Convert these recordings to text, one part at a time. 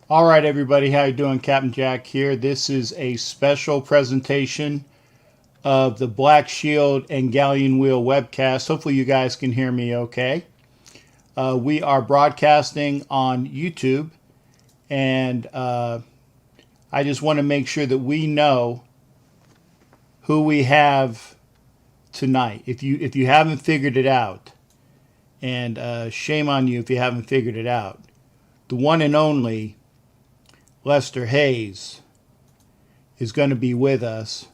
All right, everybody, how you doing? Captain Jack here. This is a special presentation of the Black Shield and Galleon Wheel webcast. Hopefully you guys can hear me okay. We are broadcasting on YouTube, and I just want to make sure that we know who we have tonight. If you haven't figured it out, and shame on you if you haven't figured it out, the one and only Lester Hayes is going to be with us.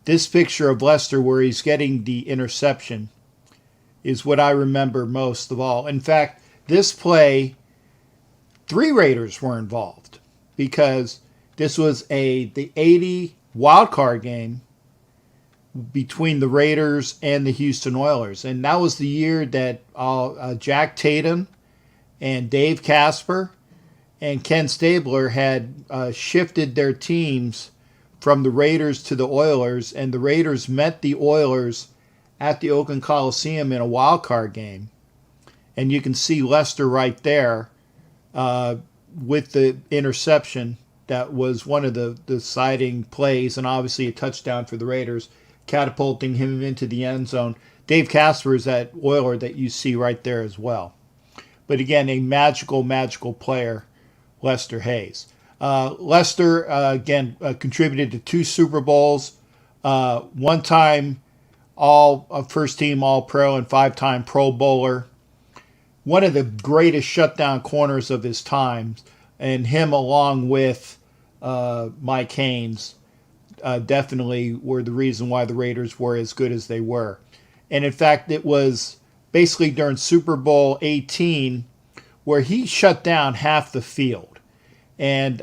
This picture of Lester where he's getting the interception is what I remember most of all. In fact, this play, 3 Raiders were involved because this was the 80 wild card game between the Raiders and the Houston Oilers. And that was the year that Jack Tatum and Dave Casper and Ken Stabler had shifted their teams from the Raiders to the Oilers, and the Raiders met the Oilers at the Oakland Coliseum in a wild card game. And you can see Lester right there with the interception. That was one of the deciding plays, and obviously a touchdown for the Raiders, catapulting him into the end zone. Dave Casper is that Oiler that you see right there as well. But again, a magical, magical player, Lester Hayes. Lester, again, contributed to 2 Super Bowls, one-time first-team All-Pro and 5-time Pro Bowler. One of the greatest shutdown corners of his time, and him along with Mike Haynes definitely were the reason why the Raiders were as good as they were. And in fact, it was basically during Super Bowl 18 where he shut down half the field. And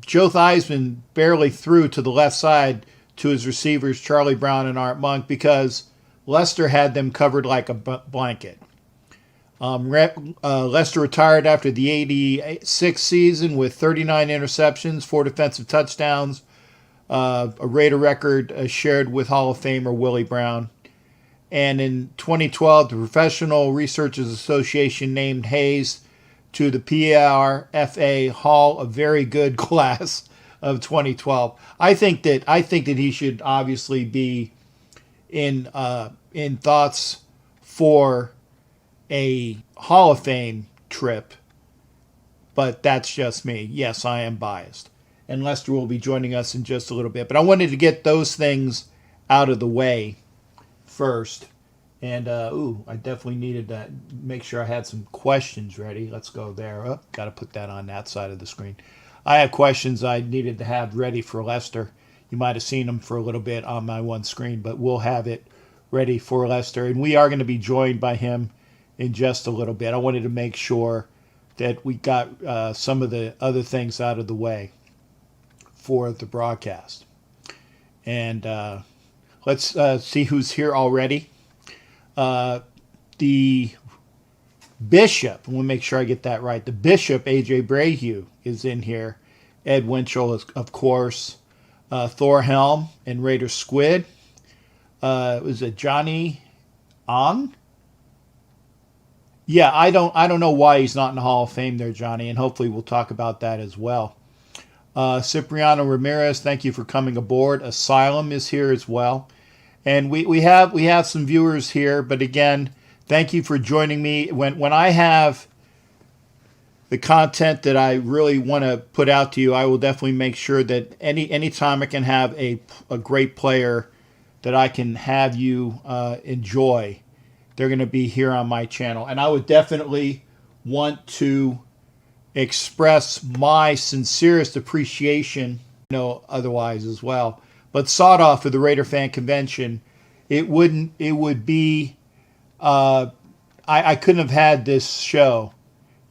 Joe Theismann barely threw to the left side to his receivers, Charlie Brown and Art Monk, because Lester had them covered like a blanket. Lester retired after the 86 season with 39 interceptions, 4 defensive touchdowns, a Raider record shared with Hall of Famer Willie Brown. And in 2012, the Professional Researchers Association named Hayes to the PRFA Hall of Very Good class of 2012. I think that he should obviously be in thoughts for a Hall of Fame trip, but that's just me. Yes, I am biased. And Lester will be joining us in just a little bit. But I wanted to get those things out of the way first. And, I definitely needed to make sure I had some questions ready. Let's go there. Oh, got to put that on that side of the screen. I have questions I needed to have ready for Lester. You might have seen them for a little bit on my one screen, but we'll have it ready for Lester. And we are going to be joined by him in just a little bit. I wanted to make sure that we got some of the other things out of the way for the broadcast. And let's see who's here already. The Bishop. Let me make sure I get that right. The Bishop, A.J. Brayhew, is in here. Ed Winchell, is, of course. Thor Helm and Raider Squid. Was it Johnny Ong? Yeah, I don't know why he's not in the Hall of Fame there, Johnny, and hopefully we'll talk about that as well. Cipriano Ramirez, thank you for coming aboard. Asylum is here as well. And we have some viewers here, but again, thank you for joining me. When I have the content that I really want to put out to you, I will definitely make sure that anytime I can have a great player that I can have you enjoy, they're going to be here on my channel. And I would definitely want to express my sincerest appreciation, otherwise as well. But sawed off for the Raider Fan Convention, it would be, I couldn't have had this show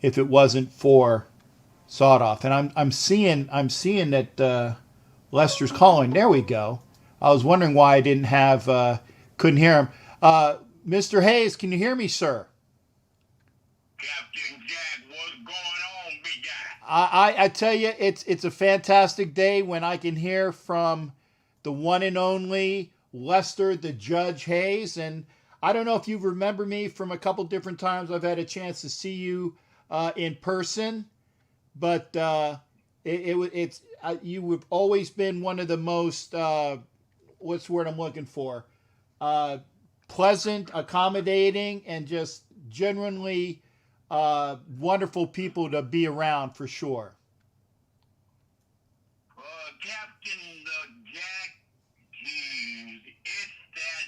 if it wasn't for sawed off. And I'm seeing that Lester's calling. There we go. I was wondering why I didn't have, couldn't hear him. Mr. Hayes, can you hear me, sir? Captain Jack, what's going on, big guy? I tell you, it's a fantastic day when I can hear from the one and only Lester, the Judge Hayes. And I don't know if you remember me from a couple different times I've had a chance to see you in person, but you have always been one of the most, what's the word I'm looking for? Pleasant, accommodating, and just genuinely wonderful people to be around for sure. Captain Jack, geez, it's that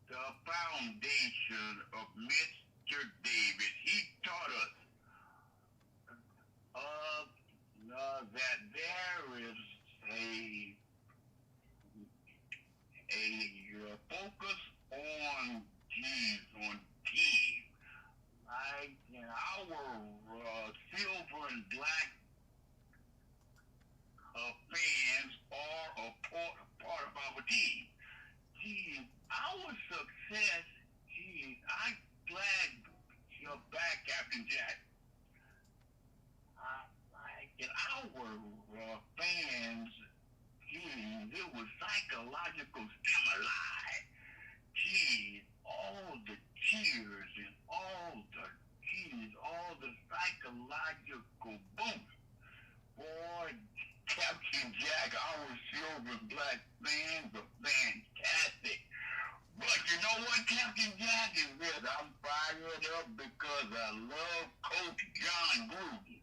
the foundation of Mr. Davis. He taught us that there is a focus on team. Like in our silver and black fans are a part of our team. Geez, our success, geez, I'm glad you're back, Captain Jack. Like in our fans, geez, it was psychological stimuli. Geez, all the cheers and all the psychological boost. Boy, Captain Jack, our silver and black fans are fantastic. But you know what, Captain Jack is this? I'm fired up because I love Coach John Gruden.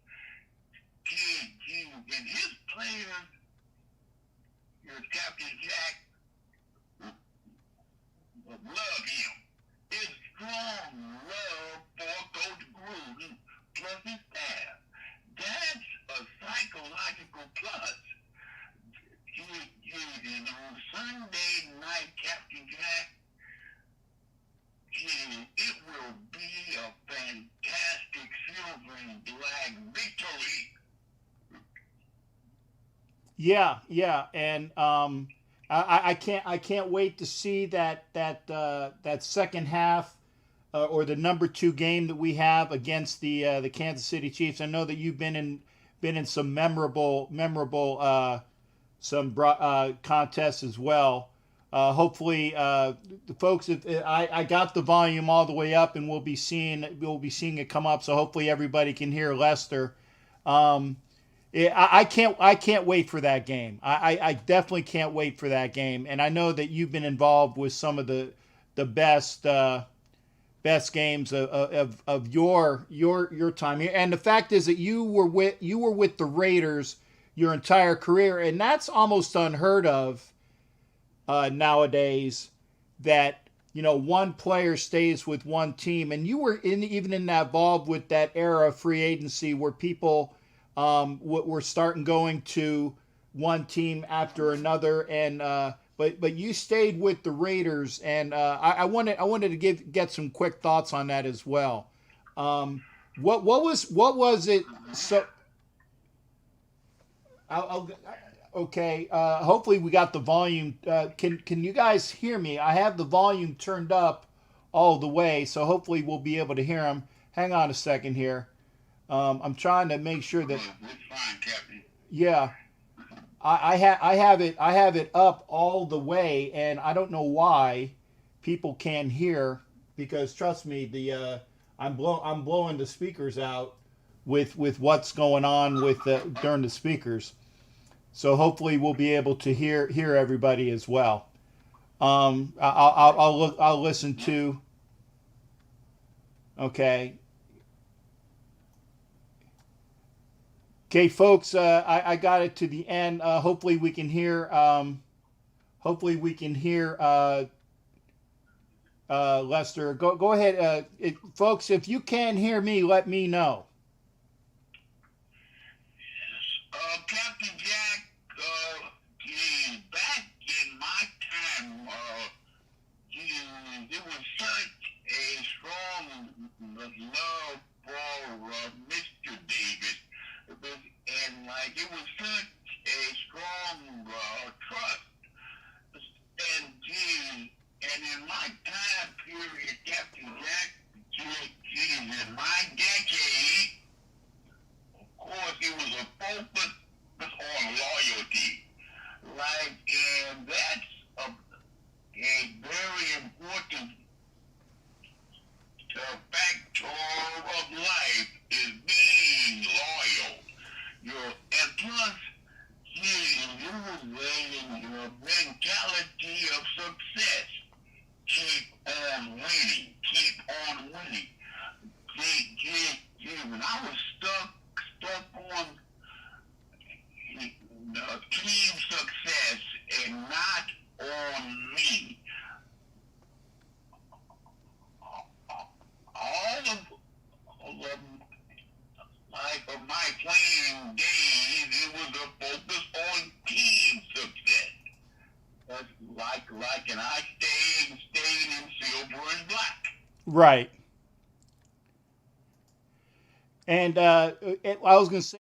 Geez, and his players, Captain Jack, love him. His strong love for Coach Gruden plus his staff. That's a psychological plus. And on Sunday night, Captain Jack, it will be a fantastic silver and black victory. Yeah, and I can't wait to see that second half or the number 2 game that we have against the Kansas City Chiefs. I know that you've been in some memorable contests as well. Hopefully, the folks, I got the volume all the way up, and we'll be seeing it come up. So hopefully everybody can hear Lester. I can't wait for that game. I definitely can't wait for that game. And I know that you've been involved with some of the best games of your time here. And the fact is that you were with the Raiders your entire career, and that's almost unheard of nowadays. That one player stays with one team, and you were even involved with that era of free agency where people were starting going to one team after another, and but you stayed with the Raiders, and I wanted to get some quick thoughts on that as well. What was it? So okay. Hopefully we got the volume. Can you guys hear me? I have the volume turned up all the way, so hopefully we'll be able to hear him. Hang on a second here. I'm trying to make sure that, It's fine, Captain. yeah, I have it up all the way, and I don't know why people can't hear, because trust me, I'm blowing the speakers out with what's going on with during the speakers. So hopefully we'll be able to hear everybody as well. I'll listen to. Okay. Okay, folks. I got it to the end. Hopefully we can hear. Hopefully we can hear. Lester, go ahead, folks. If you can't hear me, let me know. Captain Jack, back in my time, there was such a strong love for Mr. Davis, and like it was such a strong trust. And in my time period, Captain Jack, in my decade, of course, it was a focus on loyalty. Like, and that's a very important factor of life is being loyal. And plus, losing your mentality of success. Keep on winning. Keep on winning. When I was stuck on team success and not on me, all of my playing days, it was a focus on team success. And I stayed in silver and black. Right. And I was going to say.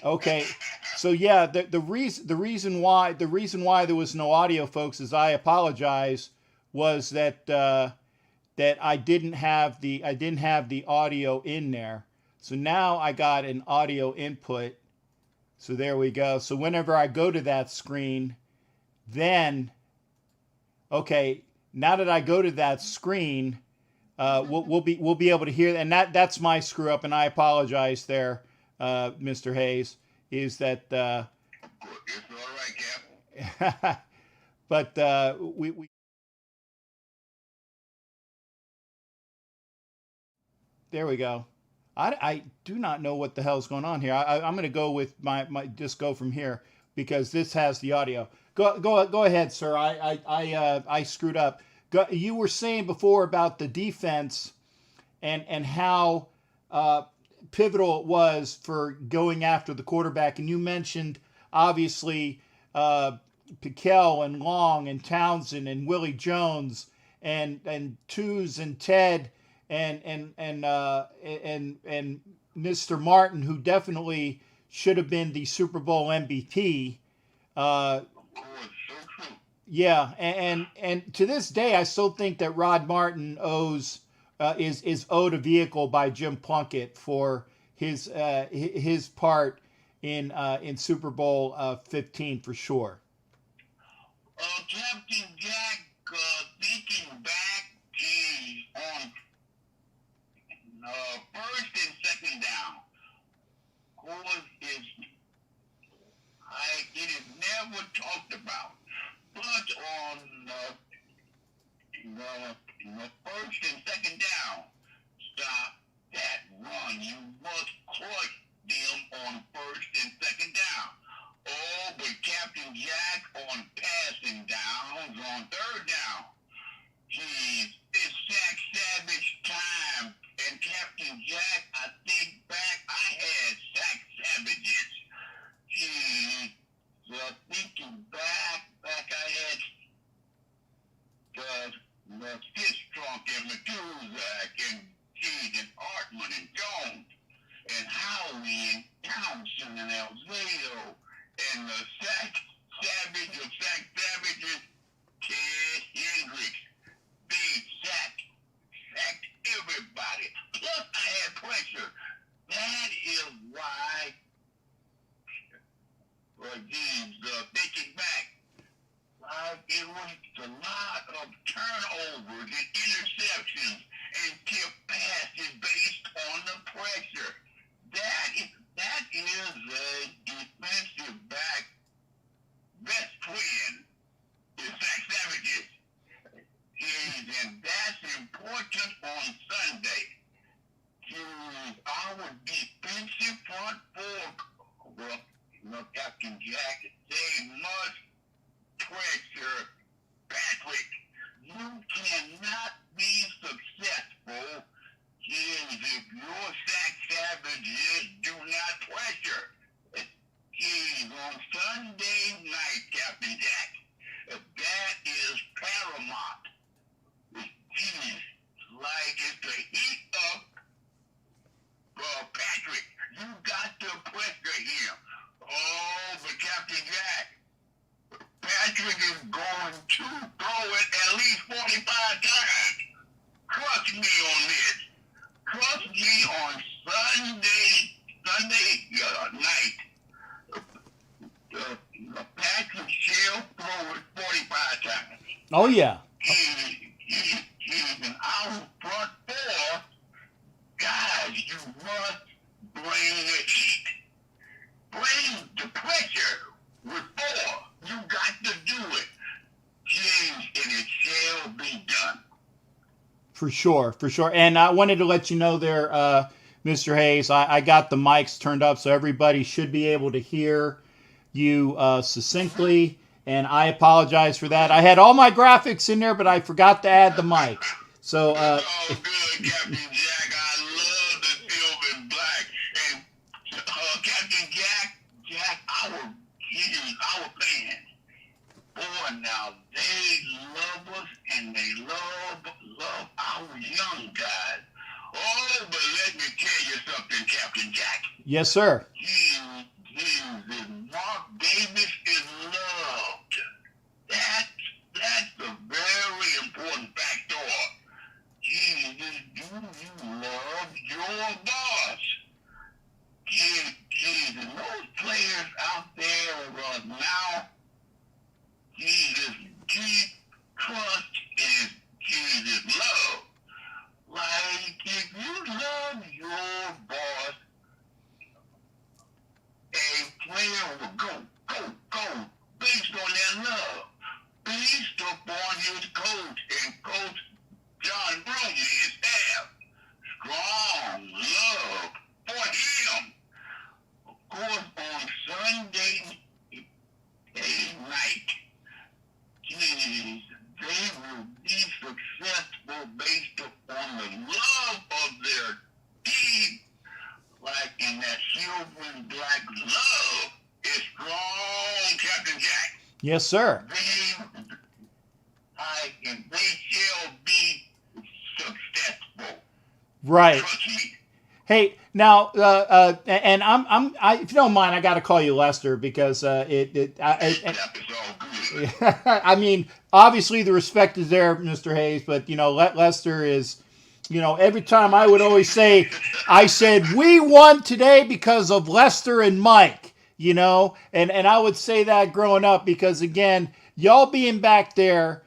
Okay, so yeah, the reason why there was no audio, folks, is I apologize, was that I didn't have the audio in there. So now I got an audio input. So there we go. So whenever I go to that screen, then okay, now that I go to that screen, we'll be able to hear, and that's my screw up, and I apologize there, Mr. Hayes. Is that It's all right, Cap. but we there we go. I do not know what the hell's going on here. I'm going to go with my just go from here because this has the audio. Go ahead, sir. I screwed up. You were saying before about the defense and how pivotal it was for going after the quarterback, and you mentioned obviously Piquel and Long and Townsend and Willie Jones and Twos and Ted and Mr. Martin, who definitely should have been the Super Bowl MVP. Uh, Oh, it's so true. yeah, and to this day, I still think that Rod Martin is owed a vehicle by Jim Plunkett for his part in Super Bowl 15 for sure. Captain Jack, thinking back, geez, on first and second down, course is it is never talked about, but on the first and second down, stop that run. You must crush them on first and second down. Oh, but Captain Jack on passing downs on third down. Geez, it's Zach Savage time. And Captain Jack, I think back, I had Zach Savages. Geez, thinking back I had the Fitztrunk and Matuzak and Geez and Hartman and Jones and Howie and Townsend and Alzado and the Zach Savages, Ted Hendricks, Big sacked everybody. Plus, I had pressure. That is why, thinking back, it was a lot of turnovers and interceptions and tipped passes based on the pressure. That is a defensive back best friend is Zach Savages. And that's important on Sunday. Our defensive front four, Captain Jack, they must pressure Patrick. You cannot be successful if your Zach Savages do not pressure. On Sunday night, Captain Jack, that is paramount. Like it's the heat of Patrick. You got to pressure him. Oh, but Captain Jack, Patrick is going to throw it at least 45 times. Trust me on this. Trust me on Sunday night. Patrick shall throw it 45 times. Oh yeah. He's an out front four. Guys, you must bring the heat. Bring the pressure with four. You got to do it. James, and it shall be done. For sure. And I wanted to let you know there, Mr. Hayes, I got the mics turned up so everybody should be able to hear you succinctly, and I apologize for that. I had all my graphics in there, but I forgot to add the mic. So it's all good, Captain Jack. I love the silver and black. And Captain Jack, our fans, boy, now they love us and they love our young guys. Oh, but let me tell you something, Captain Jack. Yes, sir. love your boss. Jesus, those players out there right now, Jesus, deep trust in Jesus' love. Like, if you love your boss, a player will go, based on their love, based upon his coach and Coach John Brody, his staff. Strong love for him. Of course, on Sunday night, geez, they will be successful based upon the love of their team. Like in that silver and black love is strong, Captain Jack. Yes, sir. They shall be successful. Right. Trust me. Hey, now, and if you don't mind, I got to call you Lester because It's all good. I mean, obviously the respect is there, Mr. Hayes, but Lester is, every time I would always say, I said we won today because of Lester and Mike, and I would say that growing up because again, y'all being back there,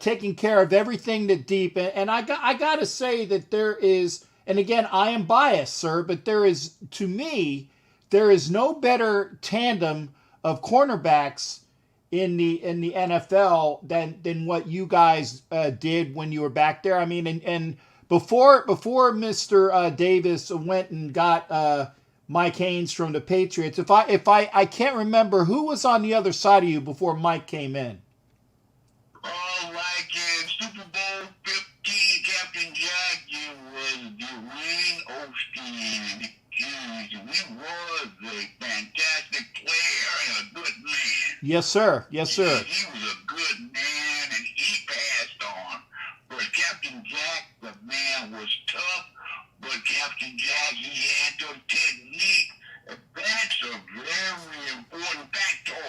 taking care of everything that deep, and I got to say that there is. And again, I am biased, sir, but there is no better tandem of cornerbacks in the NFL than what you guys did when you were back there. I mean, and before Mr. Davis went and got Mike Haynes from the Patriots, if I can't remember who was on the other side of you before Mike came in. Like in Super Bowl 15, Captain Jack, it was Dwayne Osteen. He was a fantastic player and a good man. Yes, sir. Yes, sir. He was a good man, and he passed on. But Captain Jack, the man was tough, but Captain Jack, he had the technique. That's a very important factor.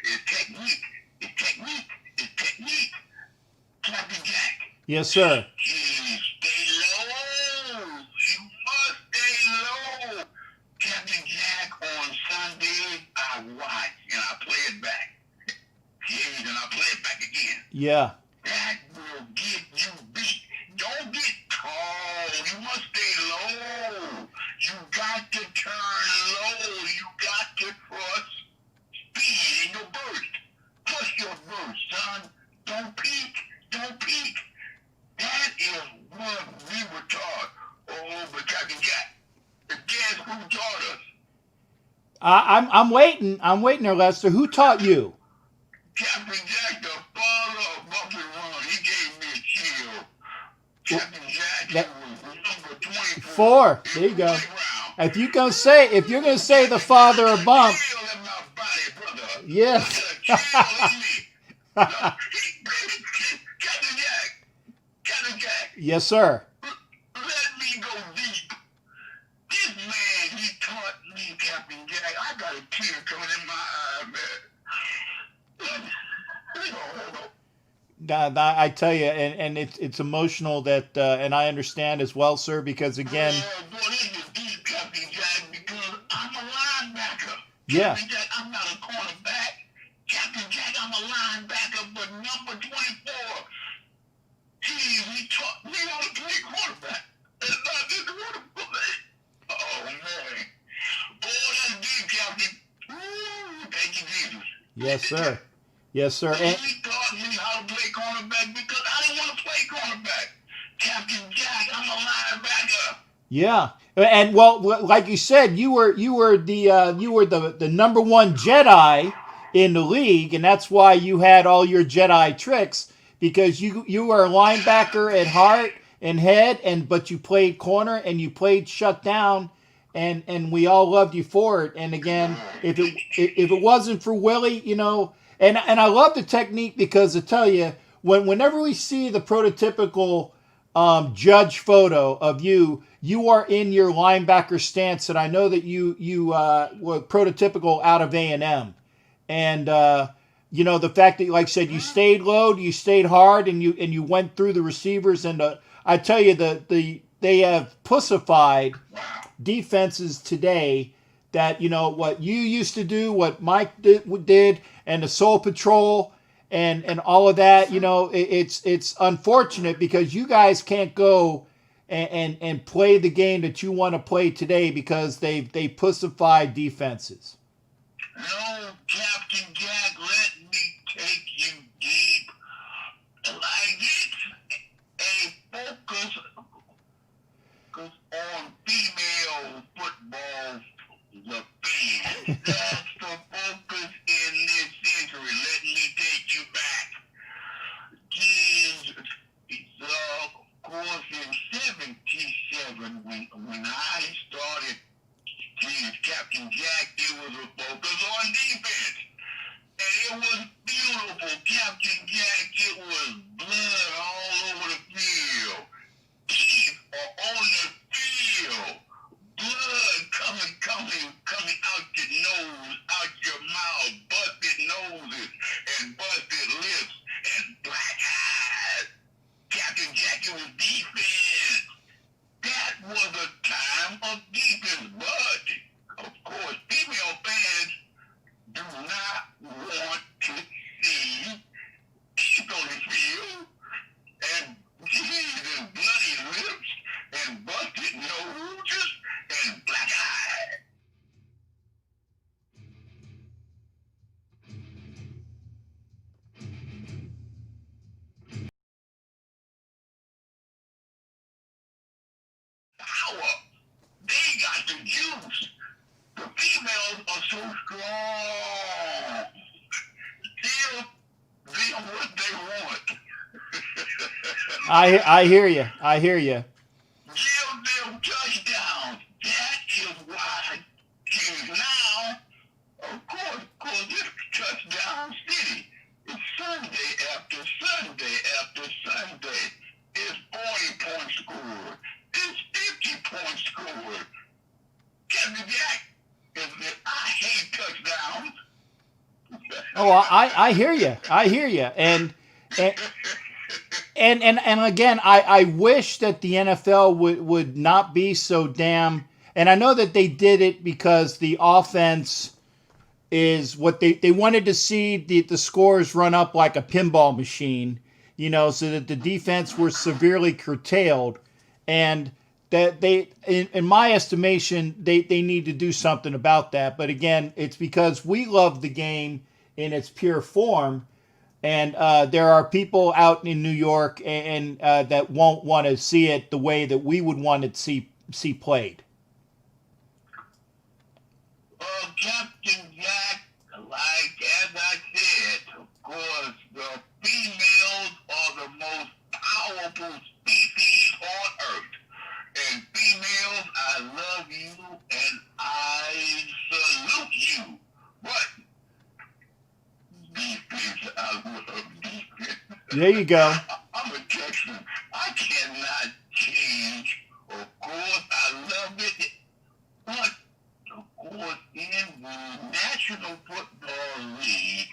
It's technique. Captain Jack. Yes, sir. Stay low. You must stay low. Captain Jack, on Sunday, I watch and I play it back. And I play it back again. Yeah. That will get you beat. Don't get tall. You must stay low. You got to turn low. You got to trust speed in your burst. Trust your burst, son. Don't peek. That is what we were taught. Oh, but Captain Jack, guess who taught us? I'm waiting. I'm waiting there, Lester. Who taught you? Captain Jack, the father of Bumpy Run. He gave me a chill. Captain Jack, he was number 24. There you go. If you're gonna say the father of Bump, Chill in my body, brother. yeah. Chill in me. Captain Jack. Yes, sir. Let me go deep. This man, he taught me, Captain Jack. I got a tear coming in my eye, man. I tell you, and it's emotional that, and I understand as well, sir, because again. Boy, this is deep, Captain Jack, because I'm a linebacker. Yeah. Captain Jack, I'm not a cornerback. Captain Jack, I'm a linebacker, but number 24. He taught me how to play quarterback. And not just quarterback. Oh, man. Boy, that's deep, Captain. Ooh, thank you, Jesus. Yes, sir. Yes, sir. And he taught me how to play cornerback because I didn't want to play cornerback. Captain Jack, I'm a linebacker. Yeah, and well, like you said, you were the number one Jedi in the league, and that's why you had all your Jedi tricks because you were a linebacker at heart and head, but you played corner and you played shut down, and we all loved you for it. And again, if it wasn't for Willie, and I love the technique because I tell you, whenever we see the prototypical judge photo of you are in your linebacker stance, and I know that you were prototypical out of A&M, and the fact that, like I said, you stayed low, you stayed hard, and you went through the receivers, and I tell you the pussified Wow. defenses today that, you know, what you used to do, what Mike did and the Soul Patrol and all of that, you know, it's unfortunate because you guys can't go and play the game that you want to play today because they pussified defenses. No, Captain Jack, let me take you deep. Like it's a focus on female football, the fans. That's the focus in this century. Let me take you back. Geez, of course, in '77, when I started, geez, Captain Jack, it was a focus on defense. And it was beautiful, Captain Jack. It was blood all over the field. Teeth are on the field. Blood coming out your nose, out your mouth, busted noses and busted lips and black eyes. Captain Jack, it was defense. That was a time of defense, but of course, female fans do not want to see teeth on the field and teeth and bloody lips and busted noses and black eyes. Power. They got the juice. The females are so strong. Give them what they want. I hear you. I hear you. Give them touchdowns. That is why now, of course, it's touchdown city. It's Sunday after Sunday after Sunday. It's 40 points scored. It's 50 points scored. Captain Jack, I hate touchdowns. Oh, I hear you. I hear you. And again, I wish that the NFL would not be so damn. And I know that they did it because the offense is what they wanted to see the scores run up like a pinball machine, you know, so that the defense were severely curtailed. And that they, in my estimation, they need to do something about that. But again, it's because we love the game in its pure form. And there are people out in New York and that won't want to see it the way that we would want to see played. Captain Jack, like as I said, of course, the females are the most powerful species on Earth. And females, I love you and I salute you. But defense, I love defense. There you go. I'm a Texan. I cannot change. Of course, I love it. But, of course, in the National Football League,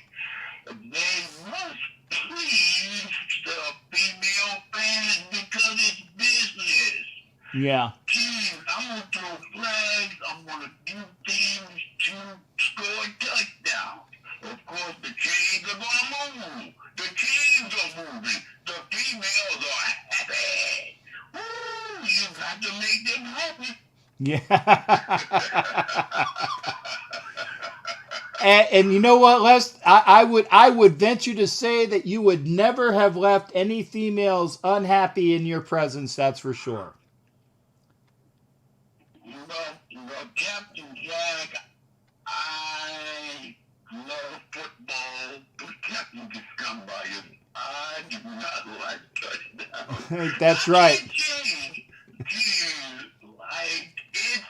they must please the female fans because it's business. Yeah. Geez, I'm going to throw flags. I'm going to do things to score touchdowns. Of course, the chains are going to move. The teams are moving. The females are happy. Woo, you got to make them happy. Yeah. And you know what, Les? I would venture to say that you would never have left any females unhappy in your presence. That's for sure. Well, Captain Jack, I love football, but Captain just come by and I do not like touchdowns. That's right. Geez, like it's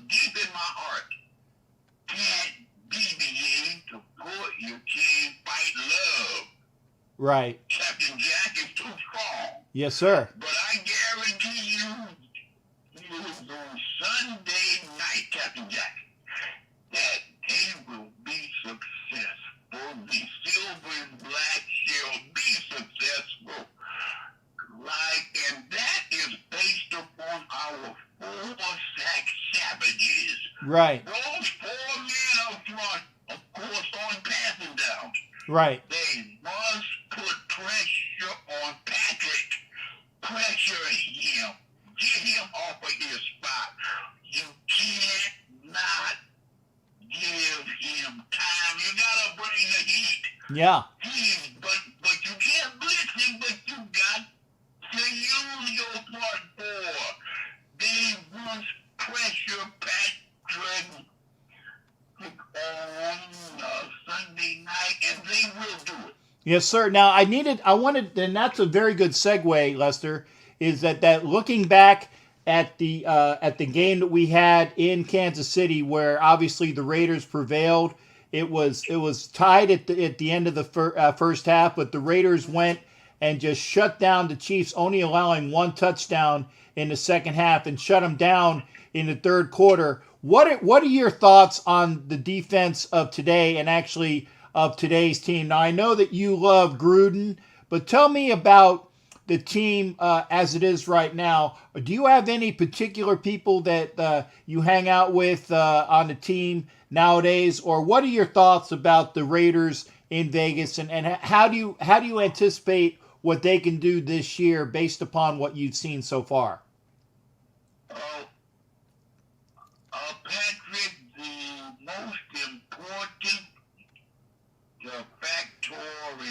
deep in my heart. Can't deviate to put you can't fight love. Right. Captain Jack is too strong. Yes, sir. But I guarantee you, on Sunday night, Captain Jack, that they will be successful. The silver and black shall be successful. Like, and that is our four sack savages. Right. Those four men up front, of course, on passing downs. Right. They must put pressure on Patrick. Pressure him. Get him off of his spot. You cannot give him time. You gotta bring the heat. Yeah. But you can't blitz him, but you got to use your front four. They must pressure Patrick on Sunday night, and they will do it. Yes, sir. Now I wanted, and that's a very good segue, Lester, is that looking back at the game that we had in Kansas City, where obviously the Raiders prevailed. It was tied at the end of the first half, but the Raiders went and just shut down the Chiefs, only allowing one touchdown in the second half, and shut them down in the third quarter. What are your thoughts on the defense of today, and actually of today's team? Now, I know that you love Gruden, but tell me about the team as it is right now. Do you have any particular people that you hang out with on the team nowadays, or what are your thoughts about the Raiders in Vegas, and how do you anticipate what they can do this year based upon what you've seen so far? Patrick, the most important factor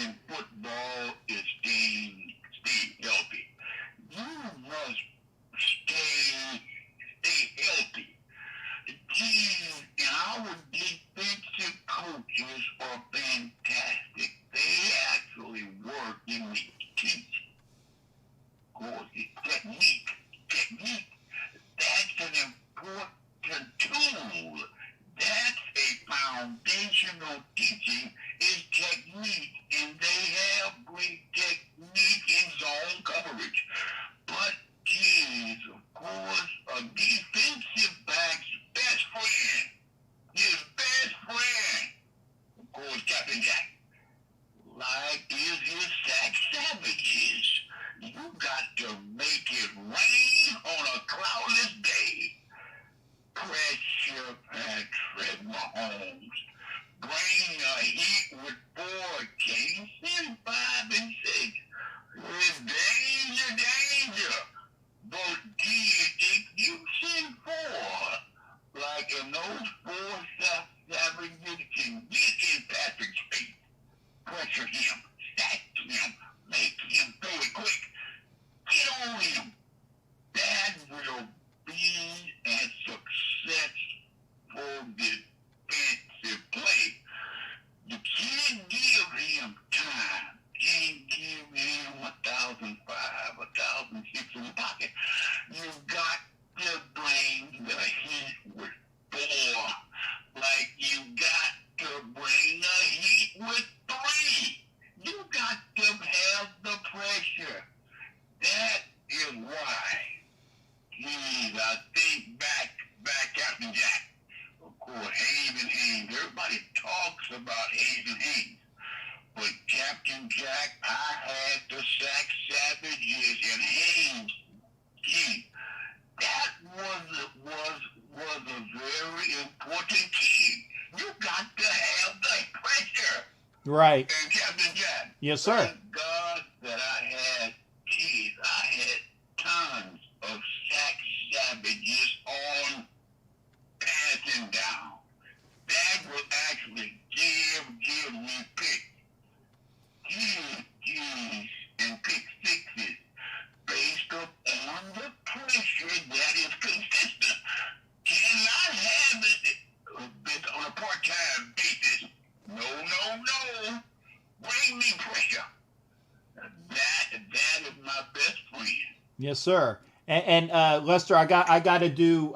in football is stay healthy. You must stay healthy. Teams and our defensive coaches are fantastic. They actually work in the teach. Of course, it's technique. That's an important tool. That's a foundational teaching is technique, and they have great technique in zone coverage. But geez, of course, a defensive back's best friend, his best friend, of course, Captain Jack, like is his sack savages. You got to make it rain on a cloudless day. Pressure Patrick Mahomes. Bring the heat with 4 games and 5 and 6. It's danger. But if you send 4, like in those 4 savages can get in Patrick's face, pressure him, stack him, make him throw it quick. Get on him. That will be a success for defensive play. You can't give him time. Can't give him 1,005, 1,006 in the pocket. You've got to bring the heat with 4. Like you got to bring the heat with 3. You got to have the pressure. That is why. Geez, I think back Captain Jack. Of course, Hayes and Haynes. Everybody talks about Hayes and Haynes. But Captain Jack, I had the sack savages and Haynes. Gee, that was a very important team. You got to have the pressure. Right. And Captain Jack. Yes, sir. Thank God that I had tons of sack savages on passing down. That will actually give me picks. And pick 6s based upon the pressure that is consistent. Cannot have it on a part-time basis. No. Bring me pressure. That is my best friend. Yes, sir. And Lester, I got to do.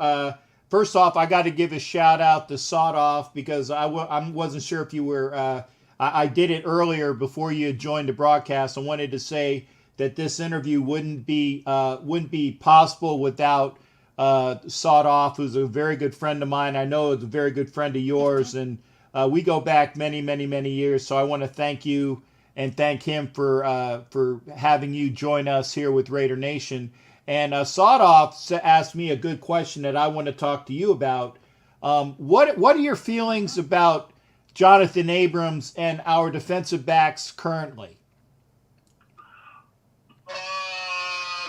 First off, I got to give a shout out to Sawed Off, because I wasn't sure if you were. I did it earlier before you had joined the broadcast. I wanted to say that this interview wouldn't be possible without Sawed Off, who's a very good friend of mine. I know is a very good friend of yours, and we go back many years. So I want to thank you and thank him for having you join us here with Raider Nation. And Sawdoff asked me a good question that I want to talk to you about. What are your feelings about Jonathan Abrams and our defensive backs currently?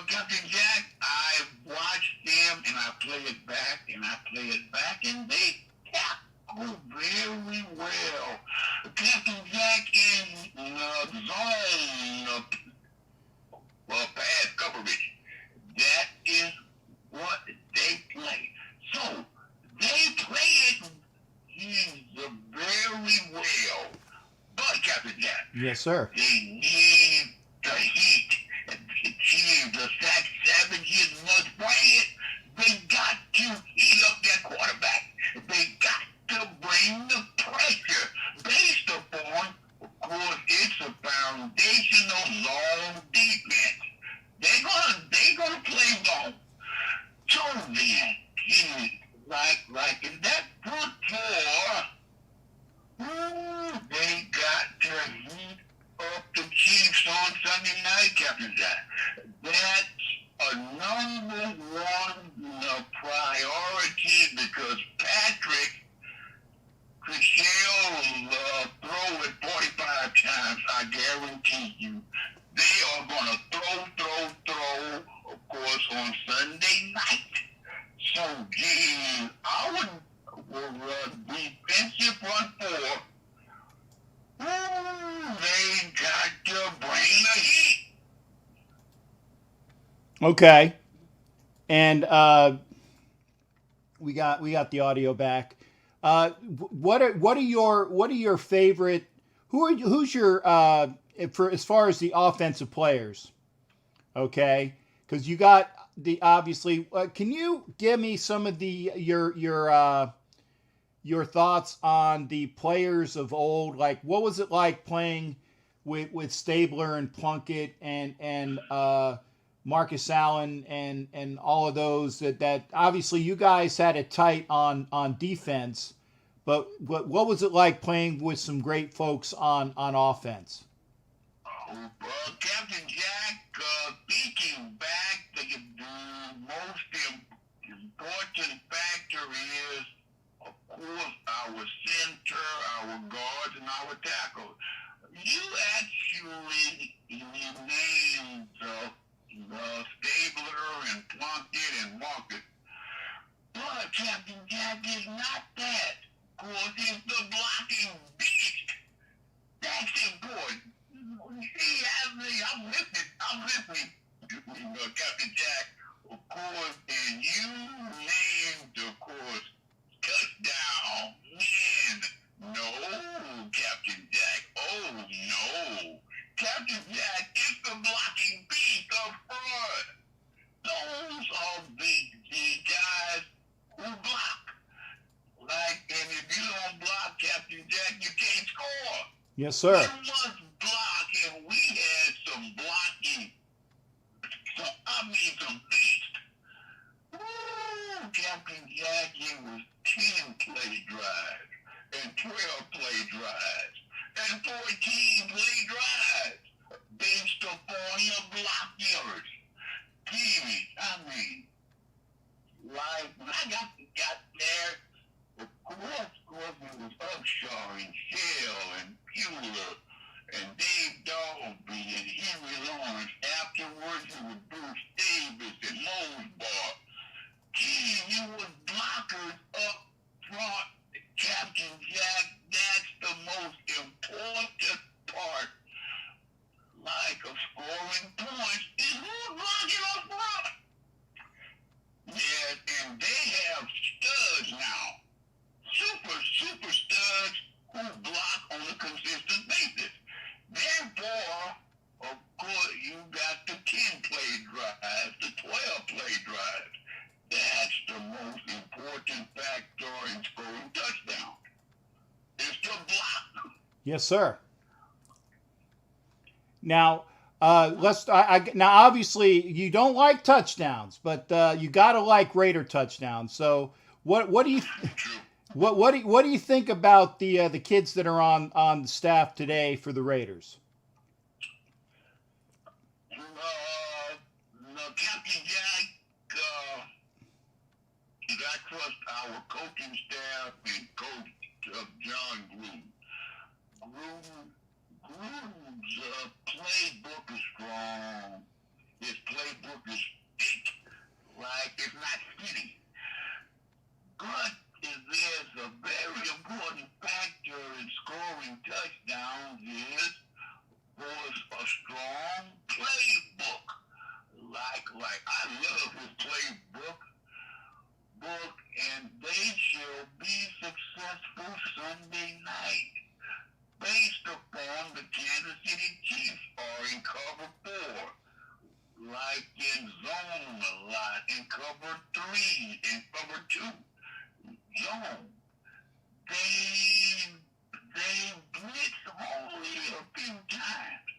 Captain Jack, I've watched them and I play it back and I play it back and they tackle very well. Captain Jack is zone pass coverage. That is what they play. So they play it very well. But Captain Jack, Yes, sir. they need the heat. The sack savages must play it. They got to heat up their quarterback. They got to bring the pressure based upon, of course, it's a foundational zone defense. They're gonna play zone. So then, like in that front four, they got to heat up the Chiefs on Sunday night, Captain Jack. That's a number one priority because Patrick Chriselle throw it 45 times, I guarantee you. They are going to throw, of course, on Sunday night. So, our defensive front four, they got to bring the heat. Okay. And we got the audio back. What are your favorite? Who's your for as far as the offensive players? Okay, because you got the obviously. Can you give me some of your thoughts on the players of old? Like, what was it like playing with Stabler and Plunkett and Marcus Allen and all of those that obviously you guys had it tight on defense, but what was it like playing with some great folks on offense? Captain Jack, thinking back, the most important factor is, of course, our center, our guards, and our tackles. You actually named Stabler and Plunkett and Marcus. But Captain Jack is not that. Of course, it's the blocking beast. That's important. See, I'm listening. Captain Jack, of course, and you named, of course, touchdown. Man, no, Captain Jack. Oh, no. Captain Jack is the blocking beast up front. Those are the guys who block. And if you don't block, Captain Jack, you can't score. Yes, sir. You must block, and we had some blocking. Some beast. Ooh, Captain Jack, it was 10 play drives, and 12 play drives, and 14 play drives, based upon the block yards. Like, when I got there, of course, it was Upshaw and Shell and Bueller and Dave Dalby and Henry Lawrence. Afterwards, it was Bruce Davis and Mosbar. You was blockers up front, Captain Jack. That's the most important part. Like of scoring points is who's blocking up front. Yes, and they have studs now. Super studs who block on a consistent basis. Therefore, of course, you got the 10 play drives, the 12 play drives. That's the most important factor in scoring touchdowns. It's the block. Yes, sir. Now, now obviously you don't like touchdowns, but you gotta like Raider touchdowns. So what do you what do you think about the kids that are on the staff today for the Raiders? Captain Jack, our coaching staff and coach John Gruden. Gruden's playbook is strong. His playbook is thick, like it's not skinny. But there's a very important factor in scoring touchdowns was a strong playbook. Like I love his playbook, and they shall be successful Sunday night, based upon the Kansas City Chiefs are in cover 4, like in zone a lot, in cover 3, in cover 2, zone. They blitz only a few times.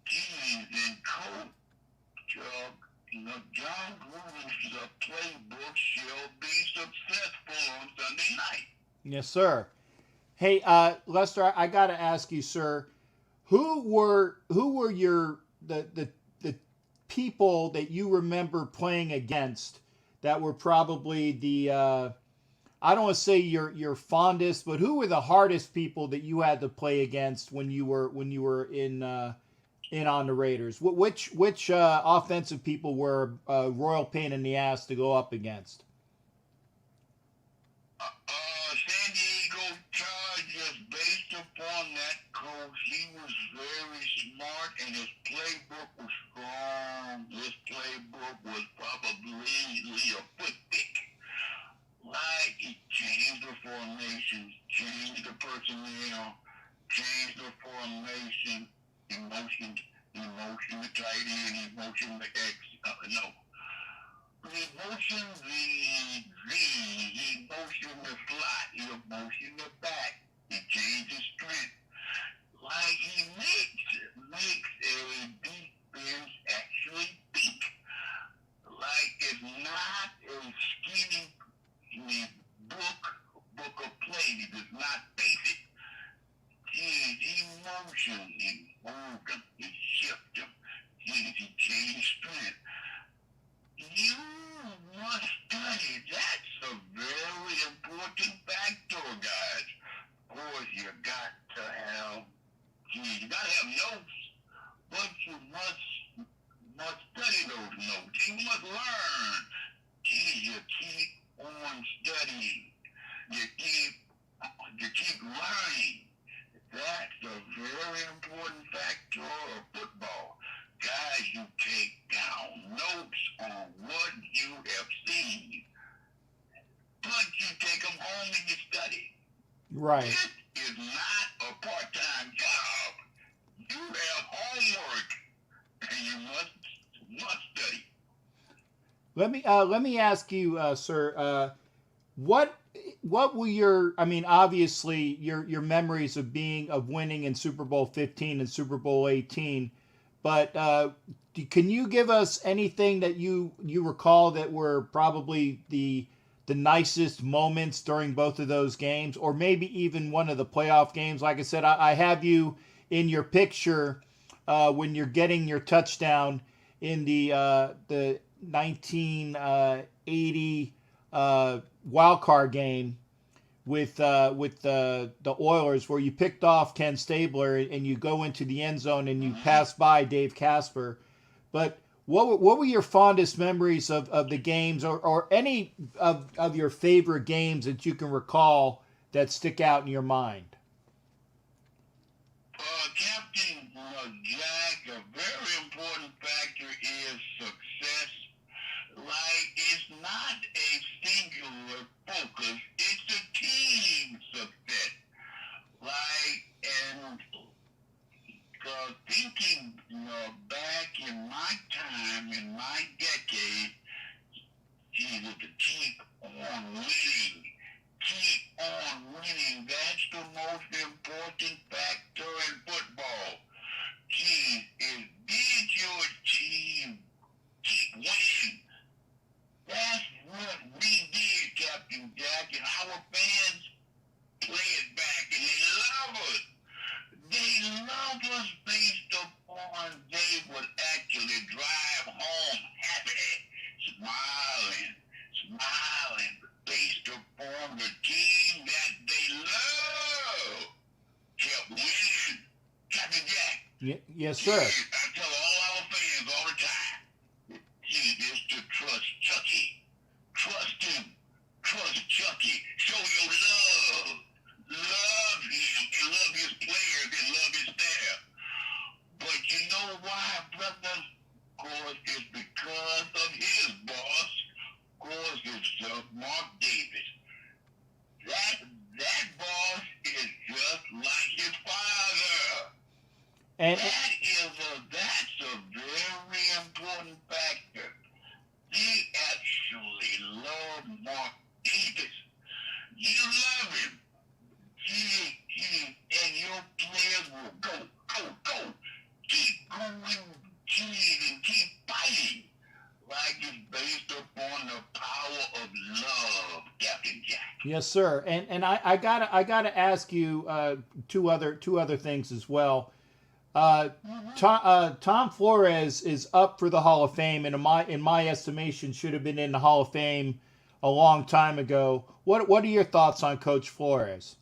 Geez, and coach, John Gruden's playbook shall be successful on Sunday night. Yes, sir. Hey, Lester, I got to ask you, sir, who were your the people that you remember playing against that were probably the I don't want to say your fondest, but who were the hardest people that you had to play against when you were in on the Raiders? Which offensive people were a royal pain in the ass to go up against? San Diego Chargers, based upon that coach, he was very smart and his playbook was strong. His playbook was probably a foot thick. Like he changed the formations, changed the personnel, changed the formation, he motioned the tight end, he motioned the X, he motioned the Z, he motioned the slot, he motioned the back, he changed his strength. Like he makes a defense actually think. Like it's not a skinny book of plays, it's not basic. He motioned, he moved him, he shifted him, he changed strength. You must study. That's a very important factor, guys. Of course, you got to have notes, but you must study those notes. You must learn. You keep on studying. You keep learning. That's a very important factor of football. Guys, you take down notes on what you have seen, but you take them home and you study. Right. This is not a part-time job. You have homework, and you must study. Let me ask you, sir, what were your? I mean, obviously your memories of winning in Super Bowl 15 and Super Bowl 18, but can you give us anything that you recall that were probably the nicest moments during both of those games, or maybe even one of the playoff games? Like I said, I have you in your picture when you're getting your touchdown in the 1980 wild card game with the Oilers, where you picked off Ken Stabler and you go into the end zone and you pass by Dave Casper. But what were your fondest memories of the games, or any of your favorite games that you can recall that stick out in your mind? Captain Jack, a very important factor is success. Like, it's not a singular focus, it's a team success. Like, and thinking back in my time, in my decade, Jesus, to keep on winning. Keep on winning. That's the most important factor in football. Did your team keep winning? That's what we did, Captain Jack, and our fans play it back, and they love us. They love us based upon they would actually drive home happy, smiling, based upon Yes, sir. I tell all our fans all the time, is to trust Chucky. Trust him. Trust Chucky. Show your love. Love him and love his players and love his staff. But you know why, brother? Of course, it's because of his boss. Of course, it's Mark Davis. That boss is just like his father. And That's a very important factor. They actually love Mark Davis. You love him. And your players will go. Keep going, and keep fighting. Like it's based upon the power of love, Captain Jack. yes, sir. And I gotta ask you two other things as well. Tom Flores is up for the Hall of Fame, and in my estimation, should have been in the Hall of Fame a long time ago. What are your thoughts on Coach Flores?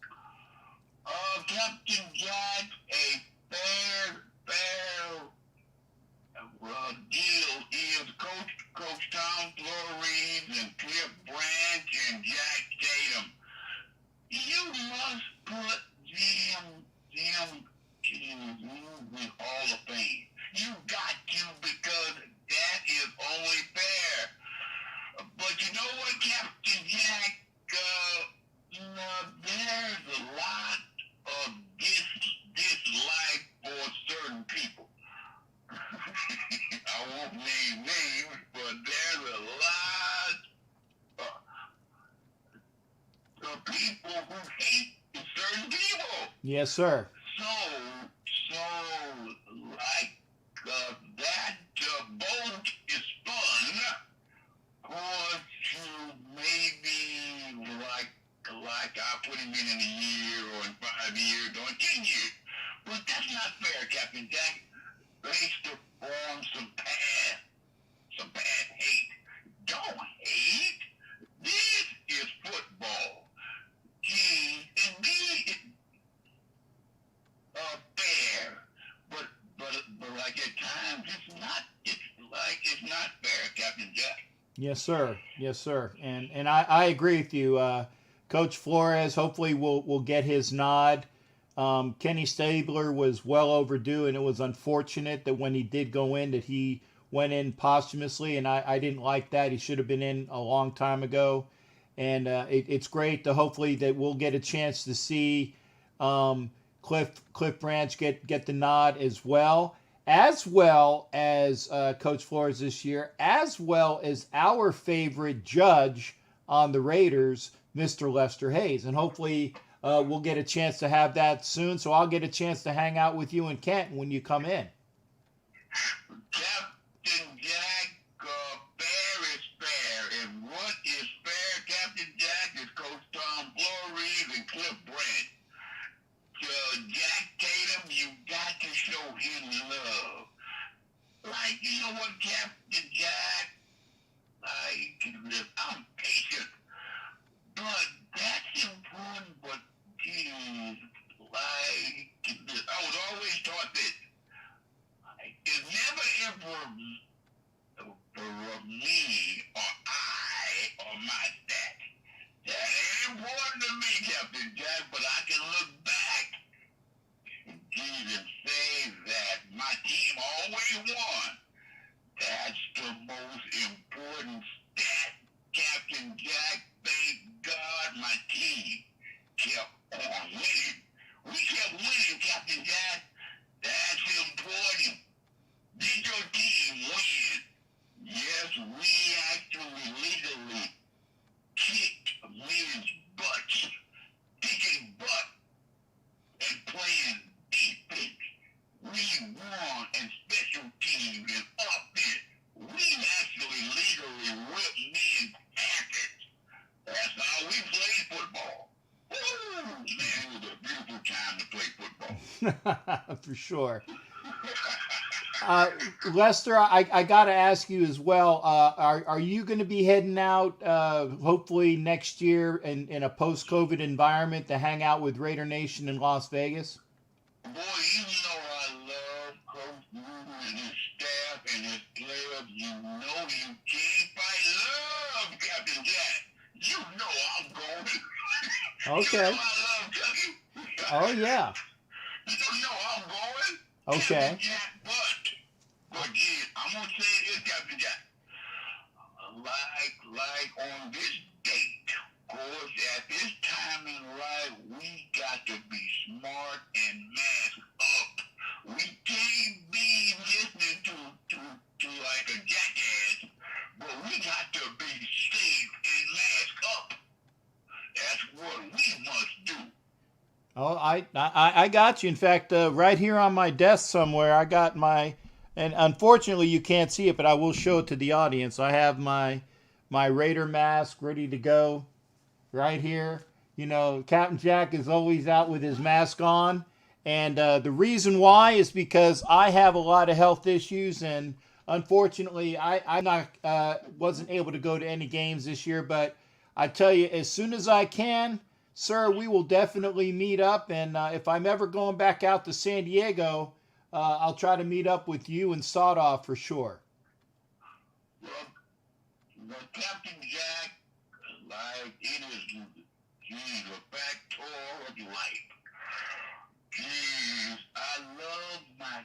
Captain Jack, a fair deal is Coach Tom Flores and Cliff Branch and Jack Tatum. You must put them in the Hall of Fame. You got to, because that is only fair. But you know what, Captain Jack? There's a lot of dislike for certain people. I won't name names, but there's a lot of people who hate certain people. Yes, sir. So like that boat is fun for to maybe like I put him in a year or in 5 years or in 10 years. But that's not fair, Captain Jack. Based upon some bad hate. Don't hate. This is football. And be fair. But like at times it's not fair, Captain Jack. Yes, sir. Yes, sir. And I agree with you. Coach Flores hopefully will get his nod. Kenny Stabler was well overdue, and it was unfortunate that when he did go in, that he went in posthumously, and I didn't like that. He should have been in a long time ago. And it's great to hopefully that we'll get a chance to see Cliff Branch get the nod as well as Coach Flores this year, as well as our favorite judge on the Raiders, Mr. Lester Hayes. And hopefully we'll get a chance to have that soon, so I'll get a chance to hang out with you in Canton when you come in. Captain Jack, fair is fair. And what is fair, Captain Jack, is Coach Tom Flores and Cliff Branch. Jack Tatum, you got to show him love. Like, you know what, Captain Jack? I'm patient. But that's important, but I was always taught this. It's never ever for me or I or my stat. That ain't important to me, Captain Jack, but I can look back and say that my team always won. That's the most important stat, Captain Jack. Thank God my team kept on winning. We kept winning, Captain Jack. That's important. Did your team win? Yes, we actually legally kicked men's butts, kicking butt and playing defense. We won in special teams and offense. We actually legally whipped men's asses. That's how we played football. Woo! Man, it was a beautiful time to play football. For sure. Lester, I got to ask you as well, are you going to be heading out hopefully next year in a post-COVID environment to hang out with Raider Nation in Las Vegas? Boy, you know I love and his players, you know you can't fight love, Captain Jack. You know I'm going. Okay. You know I love Chucky. Oh, yeah. You know I'm going. Okay. Captain Jack, but yeah, I'm gonna say it, Captain Jack. Like on this date, of course, at this time in life, we got to be smart and mask up. We can't be listening to like a jackass, but we got to be safe and mask up. That's what we must do. Oh, I got you. In fact, right here on my desk somewhere, I got my, and unfortunately you can't see it, but I will show it to the audience. I have my Raider mask ready to go right here. You know, Captain Jack is always out with his mask on. And the reason why is because I have a lot of health issues. And unfortunately, wasn't able to go to any games this year. But I tell you, as soon as I can, sir, we will definitely meet up. And if I'm ever going back out to San Diego, I'll try to meet up with you and Sawed Off for sure. Well, Captain Jack, like it is, geez, a factor of life. Geez, I love my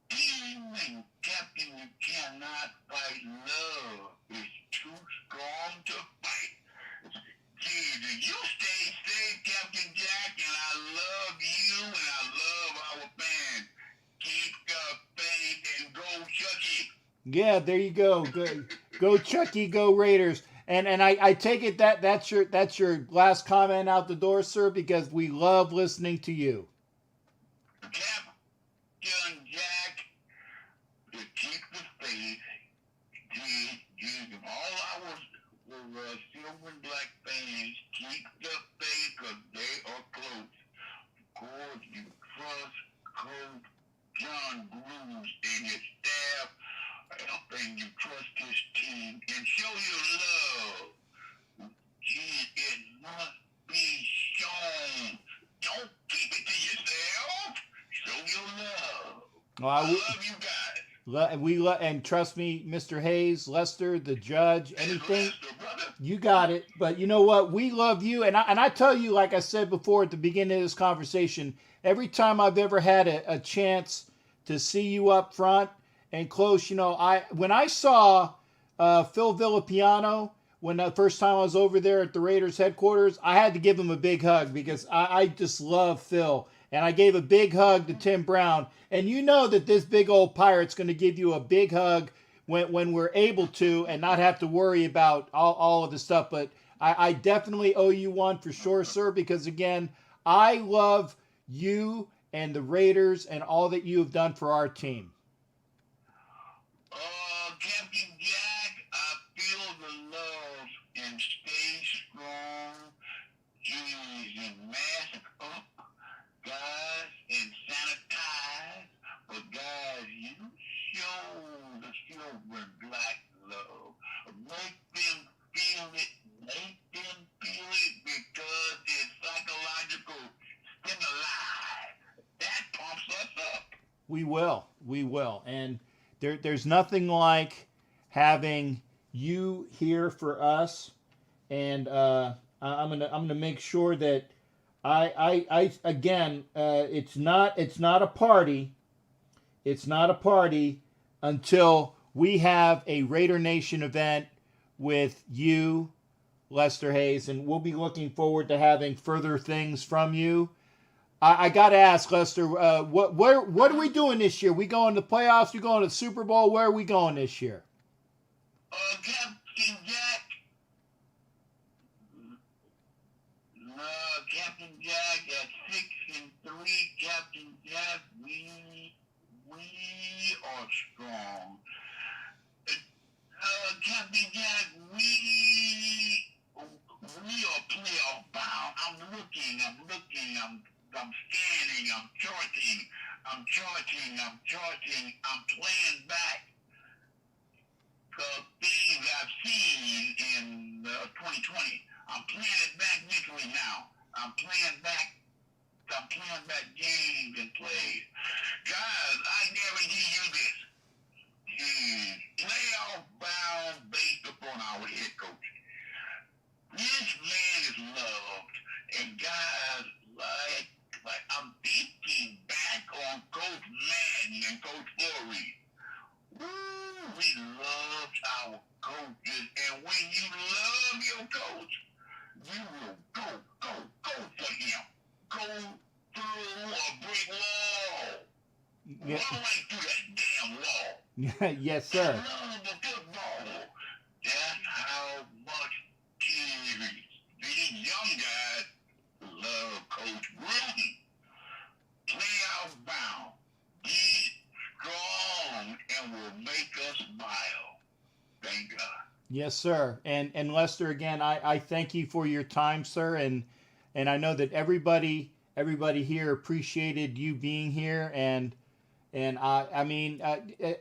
team, and Captain, you cannot fight love. It's too strong to fight. Geez, you stay safe, Captain Jack, and I love you, and I love our fans. Keep the faith and go, Chucky. Yeah, there you go. Go Chucky, go Raiders. And I take it that's your last comment out the door, sir, because we love listening to you. Captain Jack, to keep the faith. All our silver and black fans, keep the faith, because they are close. Of course, you trust Coach John Grooves and his staff. And you trust his team and show your love. Gee, it must be shown. Don't keep it to yourself. Show your love. Well, I love you guys. And trust me, Mr. Hayes, Lester, the judge, anything, Lester, you got it. But you know what? We love you, and I tell you, like I said before at the beginning of this conversation, every time I've ever had a chance to see you up front and close, you know, when I saw Phil Villapiano when the first time I was over there at the Raiders headquarters, I had to give him a big hug because I just love Phil. And I gave a big hug to Tim Brown. And you know that this big old pirate's going to give you a big hug when we're able to and not have to worry about all of the stuff. But I definitely owe you one for sure, sir, because, again, I love you and the Raiders and all that you have done for our team. Captain Jack, I feel the love and stay strong. Jeez, and mask up, guys, and sanitize. But guys, you show the silver and black love. Make them feel it. Make them feel it because it's psychological stimuli. That pumps us up. We will. And there's nothing like having you here for us. And I'm gonna make sure that I again, it's not a party. It's not a party until we have a Raider Nation event with you, Lester Hayes, and we'll be looking forward to having further things from you. I got to ask, Lester, what are we doing this year? We going to the playoffs? We going to the Super Bowl? Where are we going this year? Captain Jack. Captain Jack at 6-3. Captain Jack, we are strong. Captain Jack, we are playoff bound. I'm looking, I'm scanning, I'm charting, I'm playing back things I've seen in 2020. I'm playing it back mentally now. I'm playing back games and plays. Guys, I guarantee you this. playoff bound based upon our head coach. This man is loved, and guys, like I'm thinking back on Coach Madden and Coach Flory. Woo, we loved our coaches, and when you love your coach, you will go for him. Go through a brick wall. Yeah. Run right through that damn wall. Yes, sir. Love the football. That's how much these young guys love Coach Gruden. Playoff bound. Be strong and will make us smile. Thank God. Yes, sir. And Lester, again, I thank you for your time, sir, and I know that everybody here appreciated you being here, and I mean,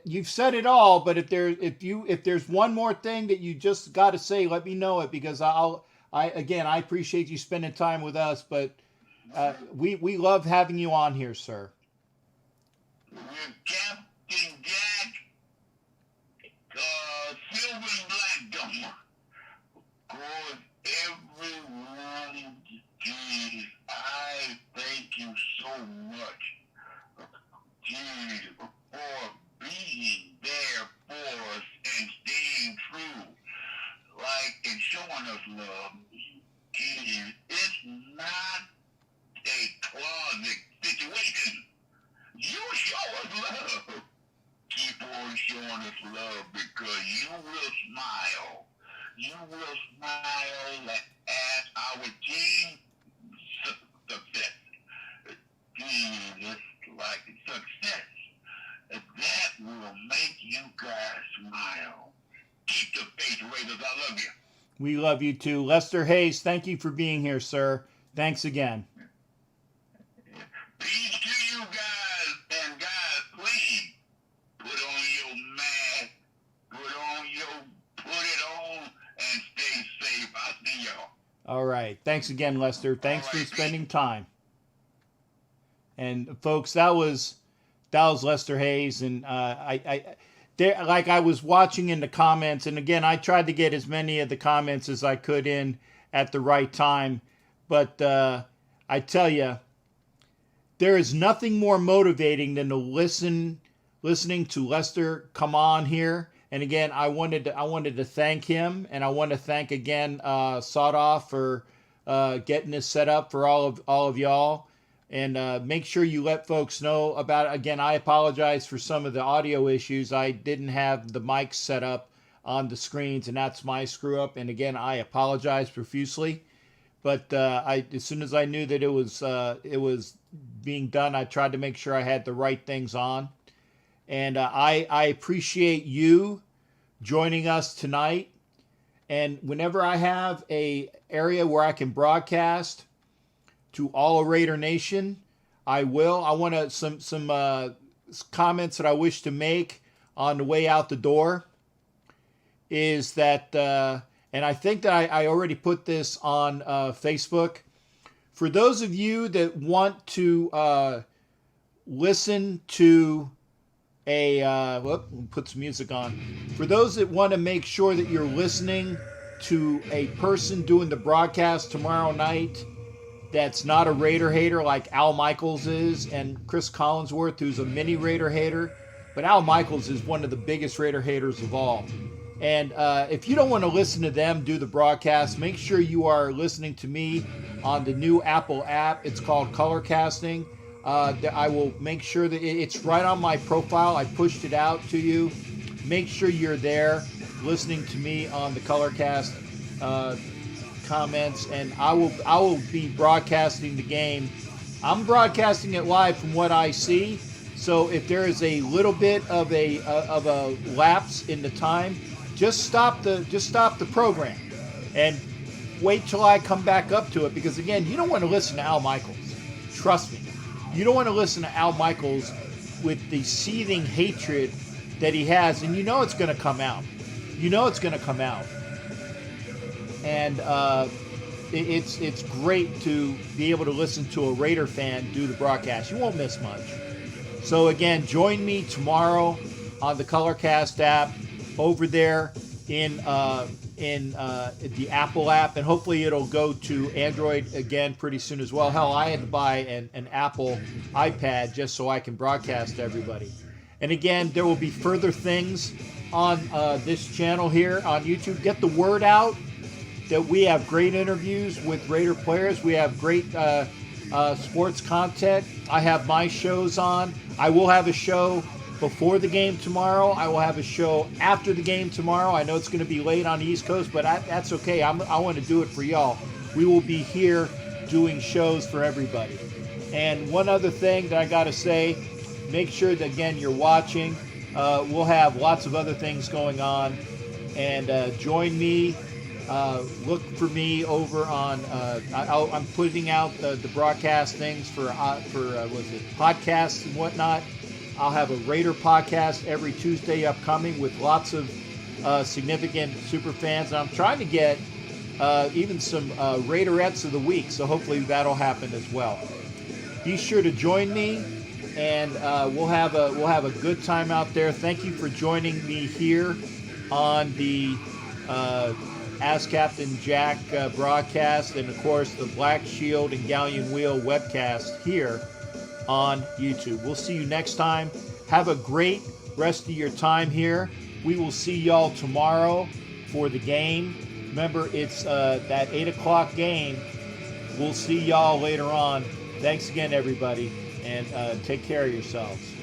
you've said it all, but if there's one more thing that you just got to say, let me know it, because I appreciate you spending time with us, but we love having you on here, sir. With Captain Jack, Silver and Black Dumber. Of course, everyone, geez, I thank you so much, geez, for being there for us and staying true, like, and showing us love. Geez, it's not a closet situation. You show us love. Keep on showing us love, because you will smile. You will smile at our team success. It's like success. That will make you guys smile. Keep the faith, Raiders. I love you. We love you too. Lester Hayes, thank you for being here, sir. Thanks again. Peace to you guys, and guys, please put on your mask, put it on, and stay safe. I see y'all. All right. Thanks again, Lester. Thanks for spending time. And folks, that was Lester Hayes, and I was watching in the comments, and again, I tried to get as many of the comments as I could in at the right time, but I tell you, there is nothing more motivating than to listening to Lester come on here. And again, I wanted to thank him, and I want to thank again Sawdoff for getting this set up for all of y'all. And make sure you let folks know about it. Again, I apologize for some of the audio issues. I didn't have the mics set up on the screens, and that's my screw up. And again, I apologize profusely. But as soon as I knew that it was being done, I tried to make sure I had the right things on. And I appreciate you joining us tonight. And whenever I have a area where I can broadcast to all of Raider Nation, I will. I want to some comments that I wish to make on the way out the door is that, and I think that I already put this on Facebook. For those of you that want to listen to put some music on. For those that want to make sure that you're listening to a person doing the broadcast tomorrow night that's not a Raider hater like Al Michaels is, and Chris Collinsworth, who's a mini Raider hater, but Al Michaels is one of the biggest Raider haters of all. And if you don't want to listen to them do the broadcast, make sure you are listening to me on the new Apple app. It's called Color Casting. I will make sure that it's right on my profile. I pushed it out to you. Make sure you're there listening to me on the Colorcast comments, and I will be broadcasting the game. I'm broadcasting it live from what I see. So if there is a little bit of a lapse in the time, just stop the program and wait till I come back up to it, because again, you don't want to listen to Al Michaels. Trust me. You don't want to listen to Al Michaels with the seething hatred that he has, and you know it's going to come out. You know it's going to come out. And it's great to be able to listen to a Raider fan do the broadcast. You won't miss much. So again, join me tomorrow on the Colorcast app, over there in the Apple app, and hopefully it'll go to Android again pretty soon as well. Hell, I had to buy an Apple iPad just so I can broadcast to everybody. And again, there will be further things on this channel here on YouTube. Get the word out that we have great interviews with Raider players. We have great sports content. I have my shows on. I will have a show before the game tomorrow. I will have a show after the game tomorrow. I know it's going to be late on the East Coast, but that's okay. I want to do it for y'all. We will be here doing shows for everybody. And one other thing that I got to say, make sure that, again, you're watching. We'll have lots of other things going on. And join me. Look for me over on. I'm putting out the broadcast things for podcasts and whatnot. I'll have a Raider podcast every Tuesday upcoming with lots of significant super fans. And I'm trying to get even some Raiderettes of the week, so hopefully that'll happen as well. Be sure to join me, and we'll have a good time out there. Thank you for joining me here on the Ask Captain Jack broadcast, and of course the Black Shield and Galleon Wheel webcast here on YouTube. We'll see you next time. Have a great rest of your time here. We will see y'all tomorrow for the game. Remember, it's that 8 o'clock game. We'll see y'all later on. Thanks again, everybody, and take care of yourselves.